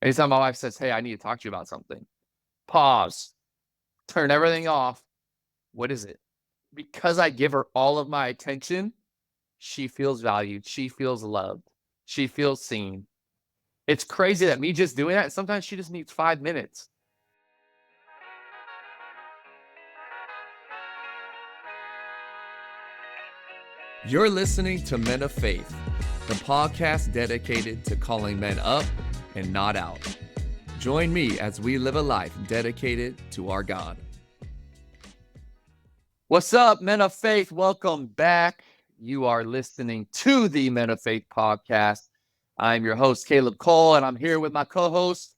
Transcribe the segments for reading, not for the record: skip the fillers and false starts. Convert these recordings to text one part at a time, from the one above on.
Anytime my wife says, hey, I need to talk to you about something, pause, turn everything off. What is it? Because I give her all of my attention, she feels valued. She feels loved. She feels seen. It's crazy that me just doing that, sometimes she just needs 5 minutes. You're listening to Men of Faith, the podcast dedicated to calling men up and not out. Join me as we live a life dedicated to our God. What's up, Men of Faith? Welcome back. You are listening to the Men of Faith podcast. I'm your host, Caleb Cole, and I'm here with my co-host,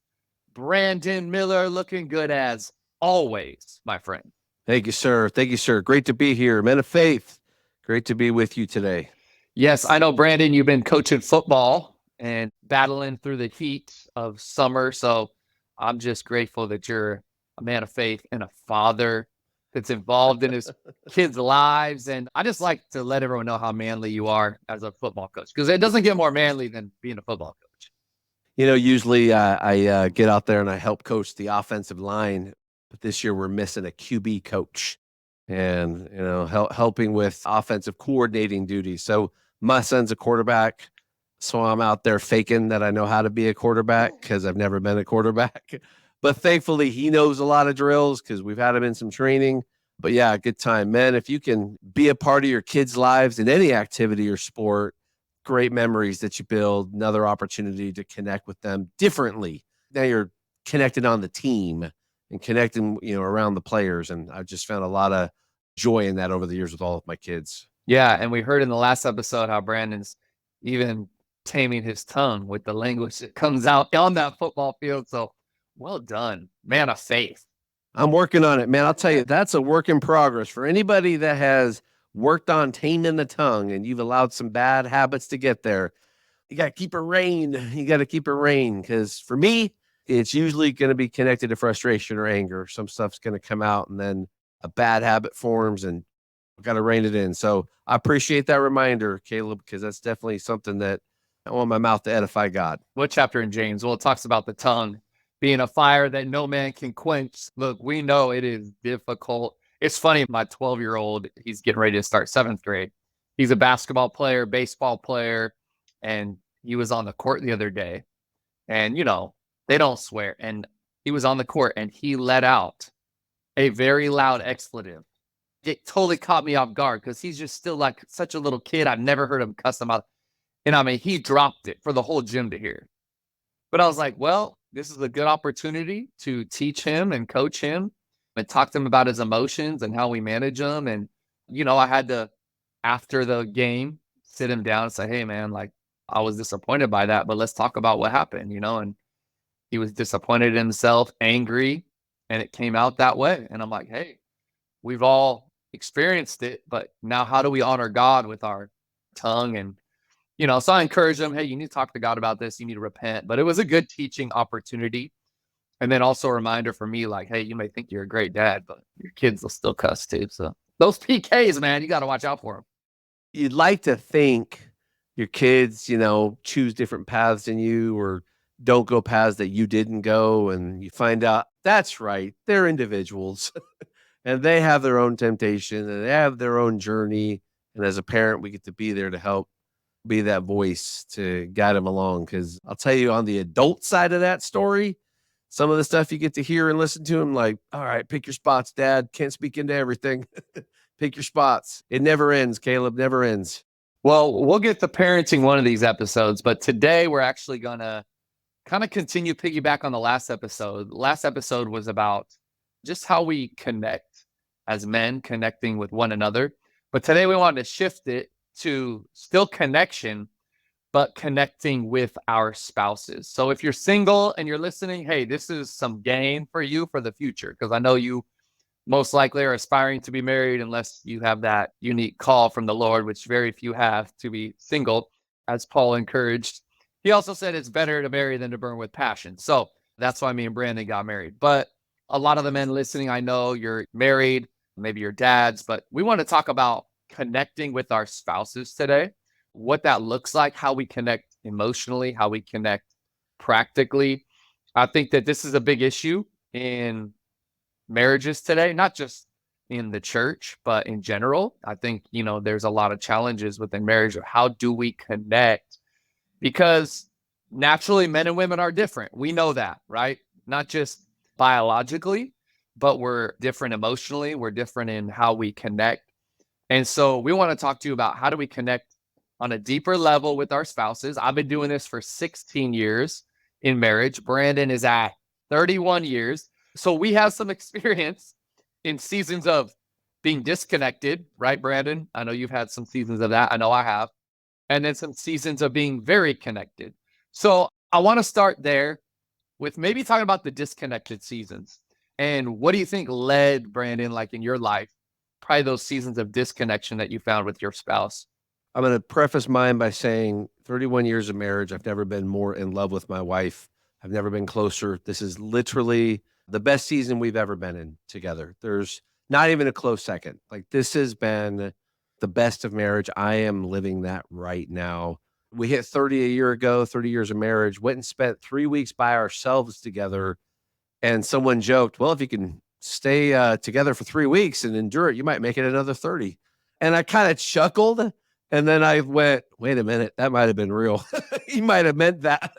Brandon Miller, looking good as always, my friend. Thank you, sir. Thank you, sir. Great to be here. Men of Faith, great to be with you today. Yes, I know, Brandon, you've been coaching football and battling through the heat of summer. So I'm just grateful that you're a man of faith and a father that's involved in his kids' lives. And I just like to let everyone know how manly you are as a football coach, because it doesn't get more manly than being a football coach. You know, usually I get out there and I help coach the offensive line, but this year we're missing a QB coach and, helping with offensive coordinating duties. So my son's a quarterback, so I'm out there faking that I know how to be a quarterback because I've never been a quarterback. But thankfully, he knows a lot of drills because we've had him in some training. But yeah, good time. Man, if you can be a part of your kids' lives in any activity or sport, great memories that you build, another opportunity to connect with them differently. Now you're connected on the team and connecting, around the players. And I've just found a lot of joy in that over the years with all of my kids. Yeah, and we heard in the last episode how Brandon's even taming his tongue with the language that comes out on that football field. So well done, man of faith. I'm working on it, man. I'll tell you, that's a work in progress for anybody that has worked on taming the tongue and you've allowed some bad habits to get there. You got to keep it reined. You got to keep it reined because for me, it's usually going to be connected to frustration or anger. Some stuff's going to come out and then a bad habit forms and got to rein it in. So I appreciate that reminder, Caleb, because that's definitely something that I want my mouth to edify God. What chapter in James? Well, it talks about the tongue being a fire that no man can quench. Look, we know it is difficult. It's funny, my 12-year-old, he's getting ready to start 7th grade. He's a basketball player, baseball player, and he was on the court the other day. And, they don't swear. And he was on the court and he let out a very loud expletive. It totally caught me off guard because he's just still like such a little kid. I've never heard him cuss him out. And I mean, he dropped it for the whole gym to hear. But I was like, well, this is a good opportunity to teach him and coach him and talk to him about his emotions and how we manage them. And, I had to, after the game, sit him down and say, hey, man, like, I was disappointed by that, but let's talk about what happened, and he was disappointed in himself, angry, and it came out that way. And I'm like, hey, we've all experienced it, but now how do we honor God with our tongue? And so I encourage them, hey, you need to talk to God about this. You need to repent. But it was a good teaching opportunity. And then also a reminder for me, like, hey, you may think you're a great dad, but your kids will still cuss too. So those PKs, man, you got to watch out for them. You'd like to think your kids, choose different paths than you or don't go paths that you didn't go. And you find out that's right. They're individuals and they have their own temptation and they have their own journey. And as a parent, we get to be there to help be that voice to guide them along. Because I'll tell you, on the adult side of that story, some of the stuff you get to hear and listen to them, like, all right, pick your spots, Dad. Can't speak into everything. Pick your spots. It never ends, Caleb. Never ends. Well, we'll get to parenting one of these episodes, but today we're actually going to kind of continue piggyback on the last episode. Last episode was about just how we connect as men, connecting with one another. But today we wanted to shift it to still connection, but connecting with our spouses. So if you're single and you're listening, hey, this is some game for you for the future, because I know you most likely are aspiring to be married unless you have that unique call from the Lord, which very few have, to be single, as Paul encouraged. He also said it's better to marry than to burn with passion. So that's why me and Brandon got married. But a lot of the men listening, I know you're married, maybe your dads, but we want to talk about connecting with our spouses today, what that looks like, how we connect emotionally, how we connect practically. I think that this is a big issue in marriages today, not just in the church, but in general. I think, there's a lot of challenges within marriage of how do we connect, because naturally men and women are different. We know that, right? Not just biologically, but we're different emotionally. We're different in how we connect. And so we want to talk to you about how do we connect on a deeper level with our spouses. I've been doing this for 16 years in marriage. Brandon is at 31 years. So we have some experience in seasons of being disconnected, right, Brandon? I know you've had some seasons of that. I know I have. And then some seasons of being very connected. So I want to start there with maybe talking about the disconnected seasons. And what do you think led, Brandon, like in your life, probably those seasons of disconnection that you found with your spouse? I'm going to preface mine by saying 31 years of marriage, I've never been more in love with my wife. I've never been closer. This is literally the best season we've ever been in together. There's not even a close second. Like, this has been the best of marriage. I am living that right now. We hit 30 a year ago, 30 years of marriage, went and spent 3 weeks by ourselves together. And someone joked, well, if you can stay together for 3 weeks and endure it, you might make it another 30. And I kind of chuckled. And then I went, wait a minute, that might have been real. He might have meant that.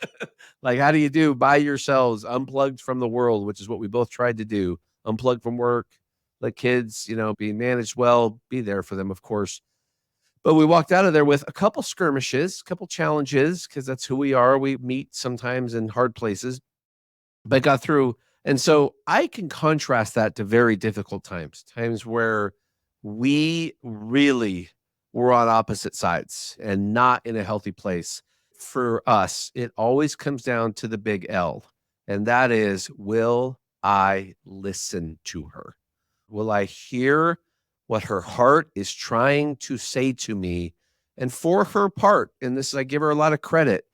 Like, how do you do by yourselves, unplugged from the world, which is what we both tried to do, unplug from work, let kids, be managed well, be there for them, of course. But we walked out of there with a couple skirmishes, a couple challenges, because that's who we are. We meet sometimes in hard places, but got through. And so I can contrast that to very difficult times where we really were on opposite sides and not in a healthy place. For us, it always comes down to the big L, and that is, will I listen to her? Will I hear what her heart is trying to say to me? And for her part, and this, I give her a lot of credit,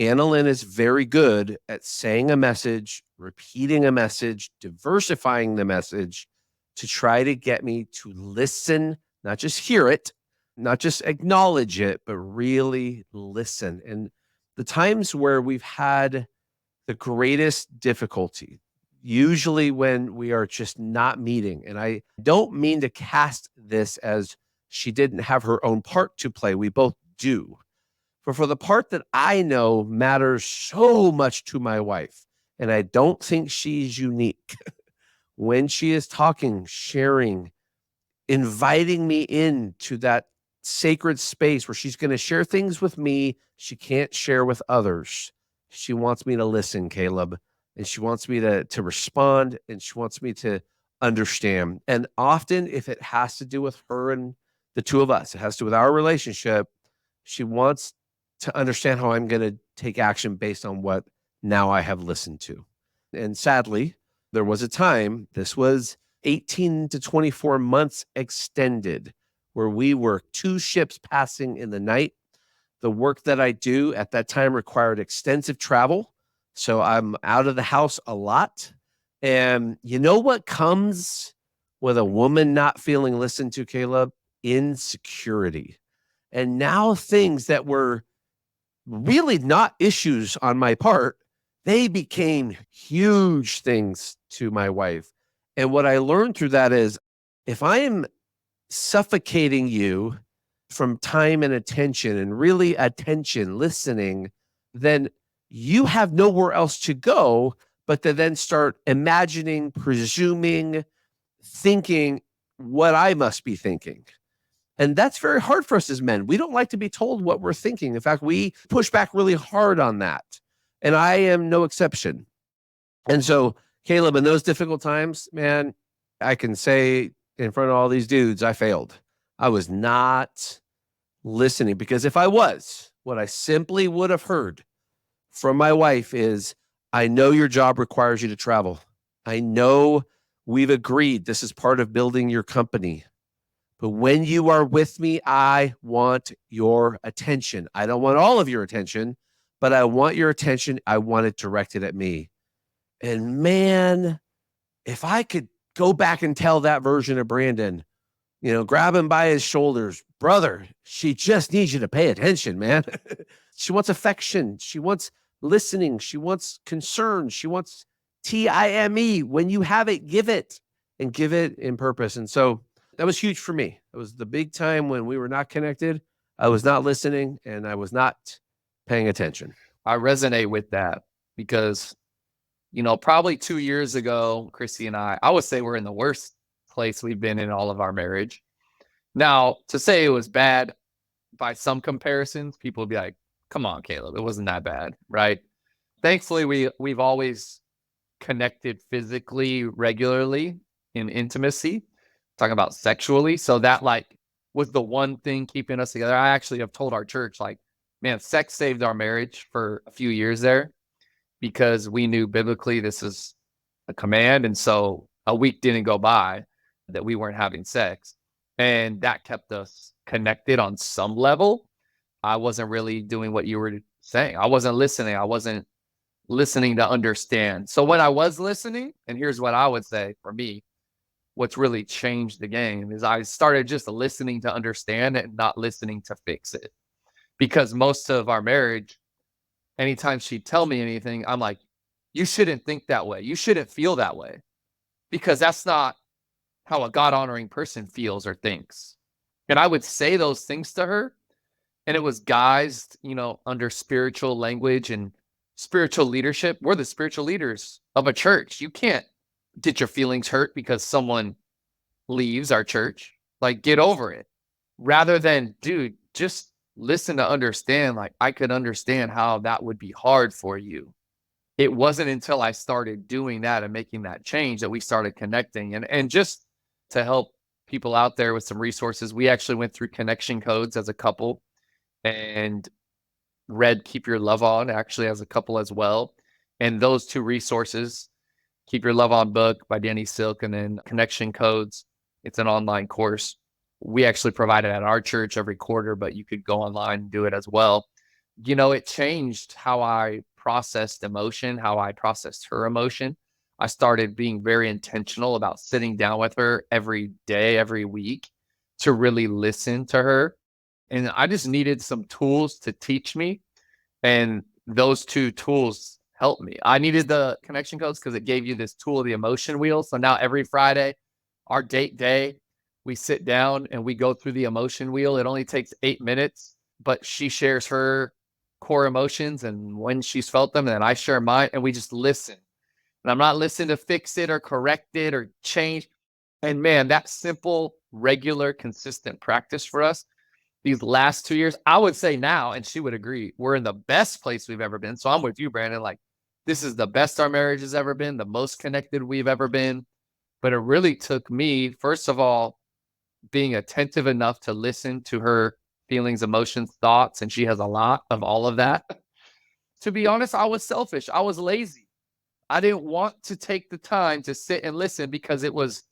Annalyn is very good at saying a message, repeating a message, diversifying the message to try to get me to listen, not just hear it, not just acknowledge it, but really listen. And the times where we've had the greatest difficulty, usually when we are just not meeting, and I don't mean to cast this as she didn't have her own part to play. We both do. But for the part that I know matters so much to my wife, and I don't think she's unique, when she is talking, sharing, inviting me into that sacred space where she's going to share things with me she can't share with others. She wants me to listen, Caleb, and she wants me to respond, and she wants me to understand. And often, if it has to do with her and the two of us, it has to do with our relationship, she wants to understand how I'm going to take action based on what now I have listened to. And sadly, there was a time, this was 18 to 24 months extended, where we were 2 ships passing in the night. The work that I do at that time required extensive travel. So I'm out of the house a lot. And you know what comes with a woman not feeling listened to, Caleb? Insecurity. And now things that were really not issues on my part, they became huge things to my wife. And what I learned through that is, if I am suffocating you from time and attention, and really attention, listening, then you have nowhere else to go but to then start imagining, presuming, thinking what I must be thinking. And that's very hard for us as men. We don't like to be told what we're thinking. In fact, we push back really hard on that. And I am no exception. And so, Caleb, in those difficult times, man, I can say in front of all these dudes, I failed. I was not listening, because if I was, what I simply would have heard from my wife is, I know your job requires you to travel. I know we've agreed this is part of building your company. But when you are with me, I want your attention. I don't want all of your attention, but I want your attention. I want it directed at me. And man, if I could go back and tell that version of Brandon, grab him by his shoulders, brother, she just needs you to pay attention, man. She wants affection. She wants listening. She wants concern. She wants TIME. When you have it, give it and give it in purpose. And so that was huge for me. It was the big time when we were not connected. I was not listening and I was not paying attention. I resonate with that because, probably 2 years ago, Chrissy and I would say we're in the worst place we've been in all of our marriage. Now, to say it was bad by some comparisons, people would be like, come on, Caleb, it wasn't that bad, right? Thankfully, we've always connected physically, regularly in intimacy, talking about sexually. So that was the one thing keeping us together. I actually have told our church, man, sex saved our marriage for a few years there because we knew biblically this is a command. And so a week didn't go by that we weren't having sex. And that kept us connected on some level. I wasn't really doing what you were saying. I wasn't listening. I wasn't listening to understand. So when I was listening, and here's what I would say for me, what's really changed the game is I started just listening to understand and not listening to fix it. Because most of our marriage, anytime she'd tell me anything, I'm like, you shouldn't think that way. You shouldn't feel that way. Because that's not how a God-honoring person feels or thinks. And I would say those things to her, and it was guised, under spiritual language and spiritual leadership. We're the spiritual leaders of a church. You can't get your feelings hurt because someone leaves our church. Get over it. Rather than, dude, just listen to understand. I could understand how that would be hard for you. It wasn't until I started doing that and making that change that we started connecting. And just to help people out there with some resources, we actually went through connection codes as a couple and read Keep Your Love On actually as a couple as well. And those two resources, Keep Your Love On book by Danny Silk and then Connection Codes, it's an online course. We actually provide it at our church every quarter, but you could go online and do it as well. It changed how I processed emotion, how I processed her emotion. I started being very intentional about sitting down with her every day, every week to really listen to her. And I just needed some tools to teach me. And those two tools helped me. I needed the connection codes because it gave you this tool of the emotion wheel. So now every Friday, our date day, we sit down and we go through the emotion wheel. It only takes 8 minutes, but she shares her core emotions and when she's felt them, and then I share mine, and we just listen. And I'm not listening to fix it or correct it or change. And man, that simple, regular, consistent practice for us these last 2 years, I would say now, and she would agree, we're in the best place we've ever been. So I'm with you, Brandon. This is the best our marriage has ever been, the most connected we've ever been. But it really took me, first of all, being attentive enough to listen to her feelings, emotions, thoughts, and she has a lot of all of that. To be honest, I was selfish. I was lazy. I didn't want to take the time to sit and listen because it was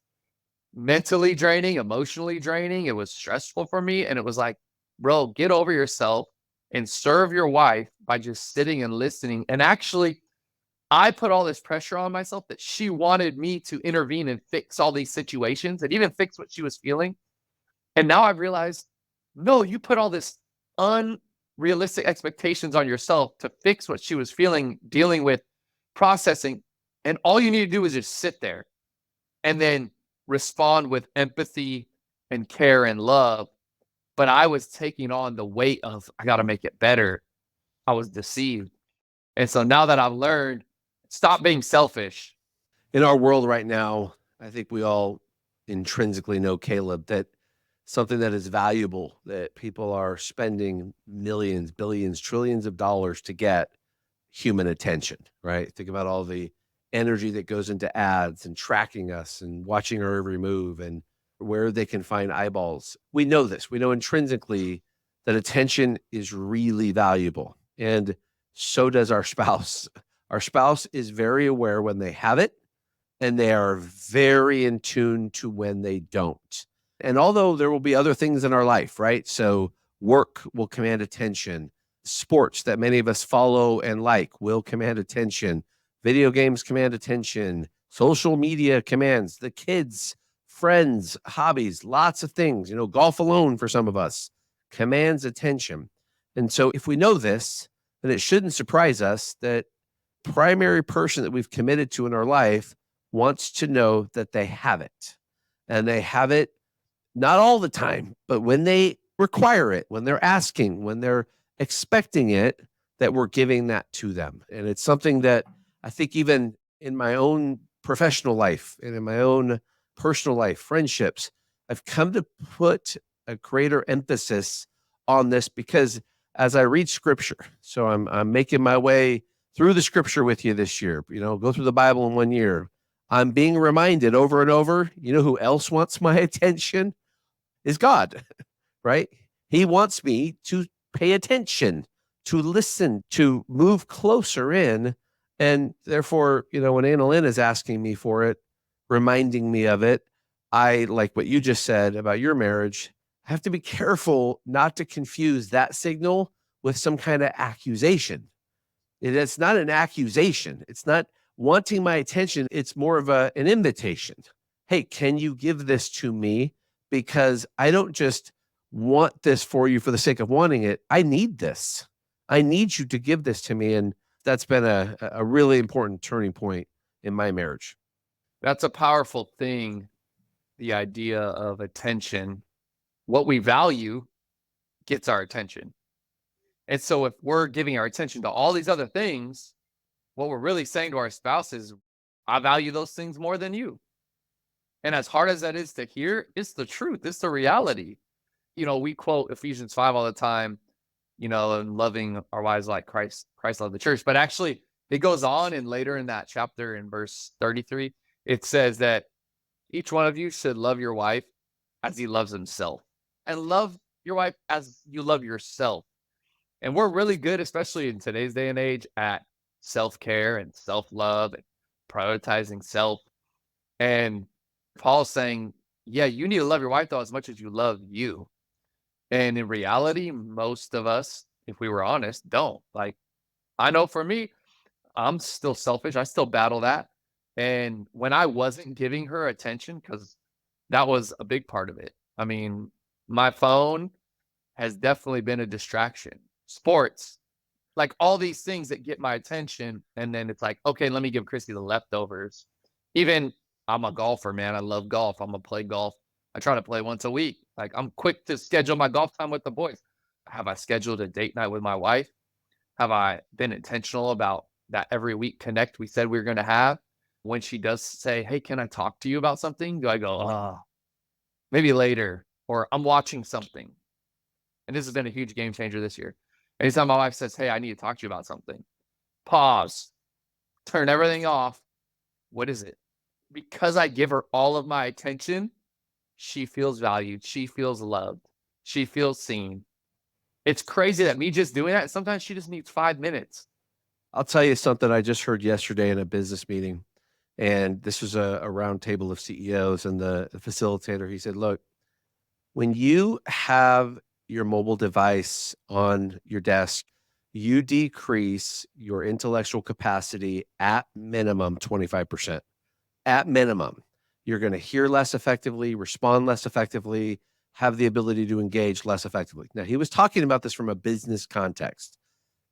mentally draining, emotionally draining. It was stressful for me. And it was like, bro, get over yourself and serve your wife by just sitting and listening. And actually, I put all this pressure on myself that she wanted me to intervene and fix all these situations and even fix what she was feeling. And now I've realized, no, you put all this unrealistic expectations on yourself to fix what she was feeling, dealing with, processing. And all you need to do is just sit there and then respond with empathy and care and love. But I was taking on the weight of, I got to make it better. I was deceived. And so now that I've learned, stop being selfish. In our world right now, I think we all intrinsically know, Caleb, that something that is valuable, that people are spending millions, billions, trillions of dollars to get human attention, right? Think about all the energy that goes into ads and tracking us and watching our every move and where they can find eyeballs. We know this. We know intrinsically that attention is really valuable. And so does our spouse. Our spouse is very aware when they have it, and they are very in tune to when they don't. And although there will be other things in our life, right? So work will command attention. Sports that many of us follow and like will command attention. Video games command attention. Social media commands. The kids, friends, hobbies, lots of things. Golf alone for some of us commands attention. And so if we know this, And it shouldn't surprise us that primary person that we've committed to in our life wants to know that they have it. And they have it not all the time, but when they require it, when they're asking, when they're expecting it, that we're giving that to them. And it's something that I think even in my own professional life and in my own personal life, friendships, I've come to put a greater emphasis on this because as I read scripture, so I'm making my way through the scripture with you this year, go through the Bible in 1 year. I'm being reminded over and over, who else wants my attention? Is God, right? He wants me to pay attention, to listen, to move closer in. And therefore, when Annalyn is asking me for it, reminding me of it, I, like what you just said about your marriage, have to be careful not to confuse that signal with some kind of accusation. It's not an accusation. It's not wanting my attention. It's more of an invitation. Hey, can you give this to me? Because I don't just want this for you for the sake of wanting it. I need this. I need you to give this to me. And that's been a really important turning point in my marriage. That's a powerful thing, the idea of attention. What we value gets our attention. And so if we're giving our attention to all these other things, what we're really saying to our spouse is, I value those things more than you. And as hard as that is to hear, it's the truth. It's the reality. We quote Ephesians 5 all the time, and loving our wives like Christ loved the church. But actually, it goes on, and later in that chapter in verse 33, it says that each one of you should love your wife as he loves himself, and love your wife as you love yourself. And we're really good, especially in today's day and age, at self-care and self-love and prioritizing self. And Paul's saying, yeah, you need to love your wife though as much as you love you. And in reality, most of us, if we were honest, don't. Like, I know for me, I'm still selfish. I still battle that. And when I wasn't giving her attention, because that was a big part of it. I mean, my phone has definitely been a distraction. Sports, like all these things that get my attention. And then it's like, okay, let me give Christy the leftovers. Even I'm a golfer, man. I love golf. I'm going to play golf. I try to play once a week. Like, I'm quick to schedule my golf time with the boys. Have I scheduled a date night with my wife? Have I been intentional about that every week connect we said we were going to have? When she does say, hey, can I talk to you about something? Do I go, maybe later, or I'm watching something? And this has been a huge game changer this year. Anytime my wife says, hey, I need to talk to you about something, pause, turn everything off. What is it? Because I give her all of my attention, she feels valued. She feels loved. She feels seen. It's crazy that me just doing that, sometimes she just needs 5 minutes. I'll tell you something I just heard yesterday in a business meeting. And this was a round table of CEOs, and the facilitator, he said, look, when you have your mobile device on your desk, you decrease your intellectual capacity at minimum 25%. At minimum, you're going to hear less effectively, respond less effectively, have the ability to engage less effectively. Now, he was talking about this from a business context,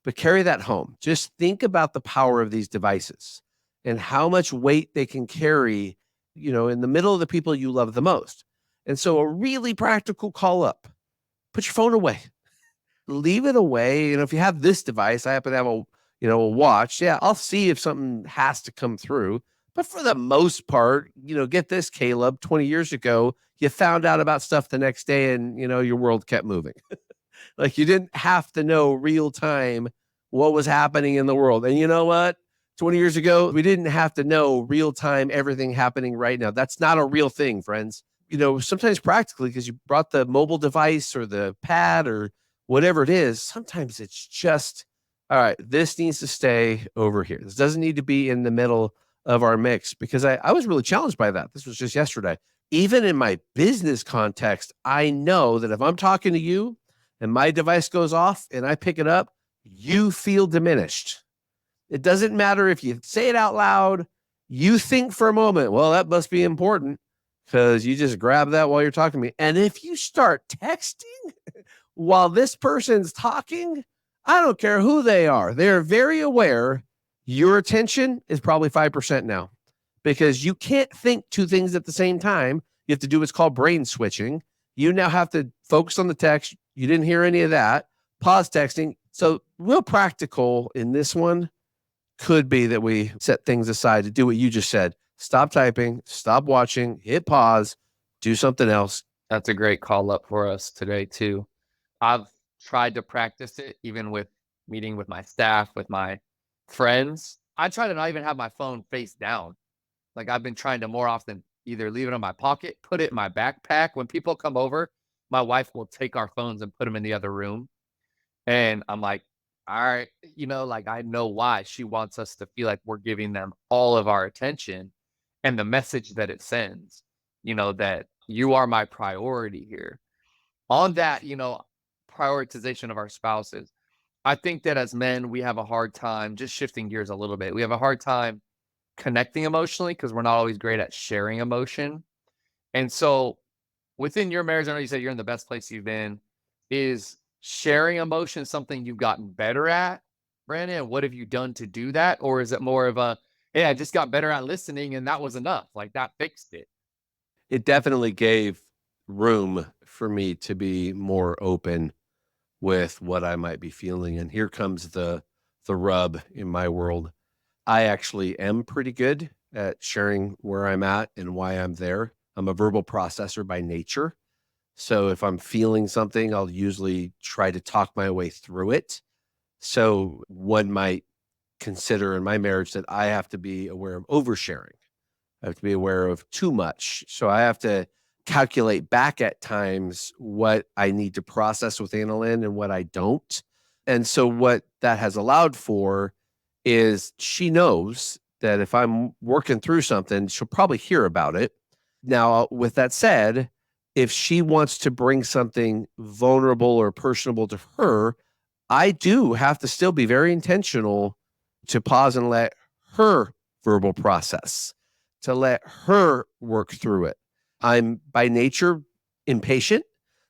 but carry that home. Just think about the power of these devices and how much weight they can carry, in the middle of the people you love the most. And so a really practical call up, put your phone away, leave it away. If you have this device, I happen to have a watch. Yeah, I'll see if something has to come through. But for the most part, get this, Caleb, 20 years ago, you found out about stuff the next day and, your world kept moving. Like, you didn't have to know real time what was happening in the world. And you know what? 20 years ago, we didn't have to know real time everything happening right now. That's not a real thing, friends. Sometimes practically, because you brought the mobile device or the pad or whatever it is, sometimes it's just, all right, this needs to stay over here. This doesn't need to be in the middle of our mix, because I was really challenged by that. This was just yesterday. Even in my business context, I know that if I'm talking to you and my device goes off and I pick it up, you feel diminished. It doesn't matter if you say it out loud. You think for a moment, well, that must be important, because you just grab that while you're talking to me. And if you start texting while this person's talking, I don't care who they are. They're very aware your attention is probably 5% now because you can't think two things at the same time. You have to do what's called brain switching. You now have to focus on the text. You didn't hear any of that. Pause texting. So, real practical in this one could be that we set things aside to do what you just said. Stop typing, stop watching, hit pause, do something else. That's a great call up for us today too. I've tried to practice it even with meeting with my staff, with my friends. I try to not even have my phone face down. Like I've been trying to more often either leave it in my pocket, put it in my backpack. When people come over, my wife will take our phones and put them in the other room. And I'm like, all right, like I know why she wants us to feel like we're giving them all of our attention and the message that it sends, that you are my priority here. On that, prioritization of our spouses. I think that as men, we have a hard time just shifting gears a little bit. We have a hard time connecting emotionally because we're not always great at sharing emotion. And so within your marriage, I know you said you're in the best place you've been. Is sharing emotion something you've gotten better at, Brandon? What have you done to do that? Or is it more of a, hey, I just got better at listening and that was enough? Like that fixed it. It definitely gave room for me to be more open with what I might be feeling. And here comes the rub in my world. I actually am pretty good at sharing where I'm at and why I'm there. I'm a verbal processor by nature. So if I'm feeling something, I'll usually try to talk my way through it. So one might consider in my marriage that I have to be aware of oversharing. I have to be aware of too much. So I have to calculate back at times what I need to process with Annalyn and what I don't. And so what that has allowed for is she knows that if I'm working through something, she'll probably hear about it. Now, with that said, if she wants to bring something vulnerable or personable to her, I do have to still be very intentional to pause and let her verbal process, to let her work through it. I'm by nature impatient.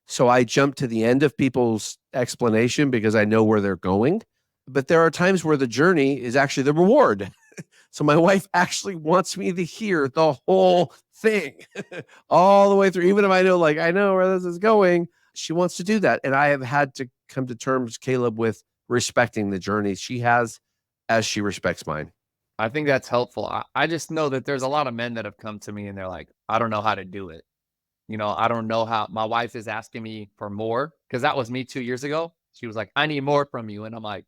So I jump to the end of people's explanation because I know where they're going. But there are times where the journey is actually the reward. So my wife actually wants me to hear the whole thing all the way through, even if I know, like, I know where this is going. She wants to do that. And I have had to come to terms, Caleb, with respecting the journey she has as she respects mine. I think that's helpful. I just know that there's a lot of men that have come to me and they're like, I don't know how to do it. I don't know how. My wife is asking me for more because that was me 2 years ago. She was like, I need more from you. And I'm like,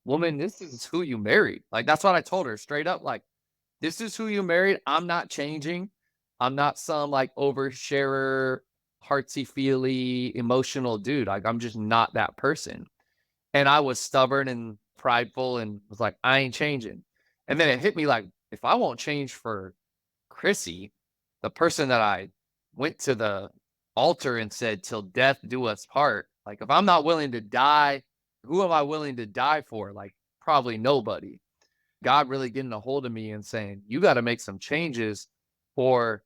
woman, this is who you married. Like, that's what I told her straight up. Like, this is who you married. I'm not changing. I'm not some like oversharer, heartsy feely, emotional dude. Like, I'm just not that person. And I was stubborn and prideful and was like, I ain't changing. And then it hit me like, if I won't change for Chrissy, the person that I went to the altar and said, till death do us part. Like, if I'm not willing to die, who am I willing to die for? Like, probably nobody. God really getting a hold of me and saying, you got to make some changes or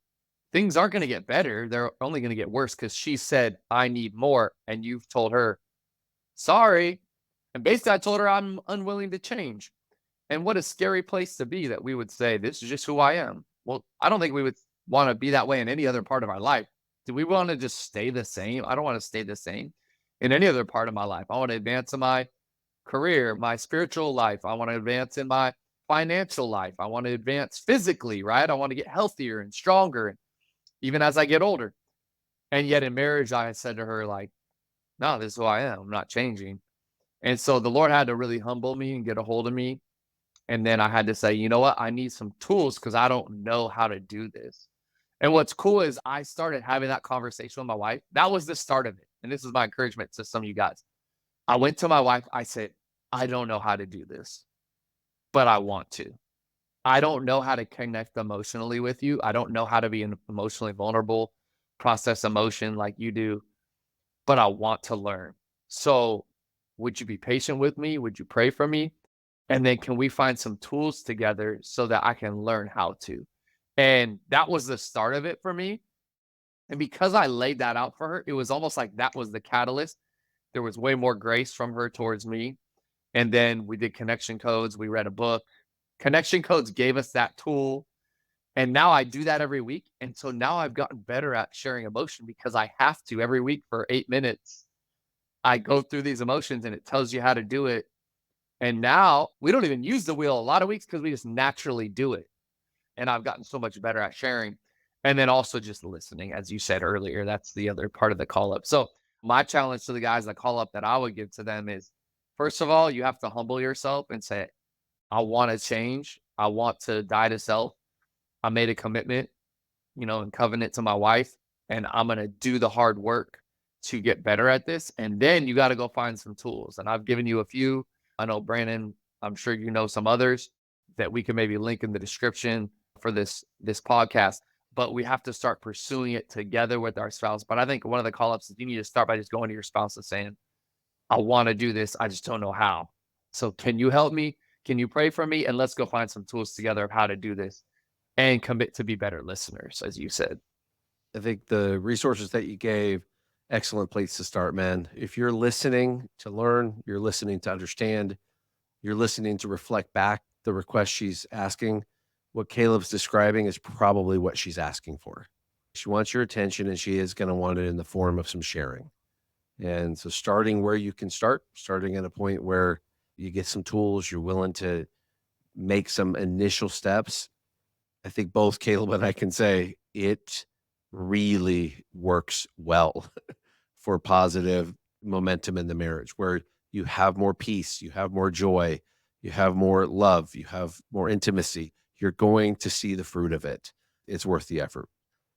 things aren't going to get better. They're only going to get worse because she said, I need more. And you've told her, sorry. And basically, I told her I'm unwilling to change. And what a scary place to be that we would say, this is just who I am. Well, I don't think we would want to be that way in any other part of our life. Do we want to just stay the same? I don't want to stay the same in any other part of my life. I want to advance in my career, my spiritual life. I want to advance in my financial life. I want to advance physically, right? I want to get healthier and stronger, even as I get older. And yet in marriage, I said to her, like, no, this is who I am. I'm not changing. And so the Lord had to really humble me and get a hold of me. And then I had to say, you know what? I need some tools because I don't know how to do this. And what's cool is I started having that conversation with my wife. That was the start of it. And this is my encouragement to some of you guys. I went to my wife. I said, I don't know how to do this, but I want to. I don't know how to connect emotionally with you. I don't know how to be emotionally vulnerable, process emotion like you do, but I want to learn. So would you be patient with me? Would you pray for me? And then can we find some tools together so that I can learn how to? And that was the start of it for me. And because I laid that out for her, it was almost like that was the catalyst. There was way more grace from her towards me. And then we did connection codes. We read a book. Connection codes gave us that tool. And now I do that every week. And so now I've gotten better at sharing emotion because I have to every week for 8 minutes. I go through these emotions and it tells you how to do it. And now we don't even use the wheel a lot of weeks because we just naturally do it. And I've gotten so much better at sharing. And then also just listening, as you said earlier, that's the other part of the call up. So my challenge to the guys that call up that I would give to them is, first of all, you have to humble yourself and say, I want to change. I want to die to self. I made a commitment, and covenant to my wife, and I'm going to do the hard work to get better at this. And then you got to go find some tools. And I've given you a few. I know Brandon, I'm sure you know some others that we can maybe link in the description for this podcast, but we have to start pursuing it together with our spouse. But I think one of the call ups is you need to start by just going to your spouse and saying, I want to do this. I just don't know how. So can you help me? Can you pray for me? And let's go find some tools together of how to do this and commit to be better listeners, as you said. I think the resources that you gave, excellent place to start, man. If you're listening to learn, you're listening to understand, you're listening to reflect back the request she's asking, what Caleb's describing is probably what she's asking for. She wants your attention, and she is going to want it in the form of some sharing. And so starting where you can start, starting at a point where you get some tools, you're willing to make some initial steps. I think both Caleb and I can say it really works well for positive momentum in the marriage, where you have more peace, you have more joy, you have more love, you have more intimacy. You're going to see the fruit of it. It's worth the effort.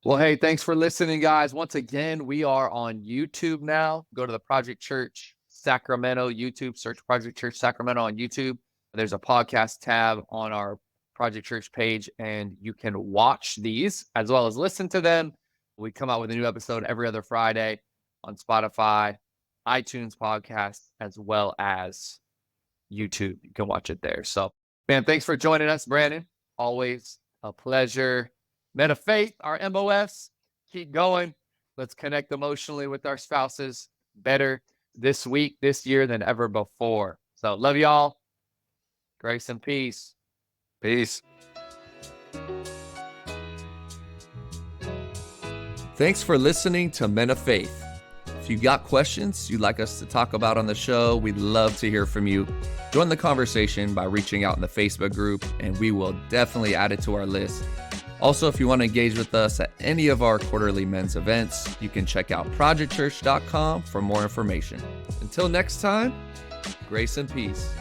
Well, hey, thanks for listening, guys. Once again, we are on YouTube now. Go to the Project Church Sacramento YouTube, search Project Church Sacramento on YouTube. There's a podcast tab on our Project Church page, and you can watch these as well as listen to them. We come out with a new episode every other Friday on Spotify, iTunes podcast, as well as YouTube. You can watch it there. So, man, thanks for joining us, Brandon. Always a pleasure. Men of Faith, our MOS, keep going. Let's connect emotionally with our spouses better this week, this year than ever before. So love y'all. Grace and peace. Peace. Thanks for listening to Men of Faith. If you got questions you'd like us to talk about on the show, we'd love to hear from you. Join the conversation by reaching out in the Facebook group, and we will definitely add it to our list. Also, if you want to engage with us at any of our quarterly men's events, you can check out projectchurch.com for more information. Until next time, grace and peace.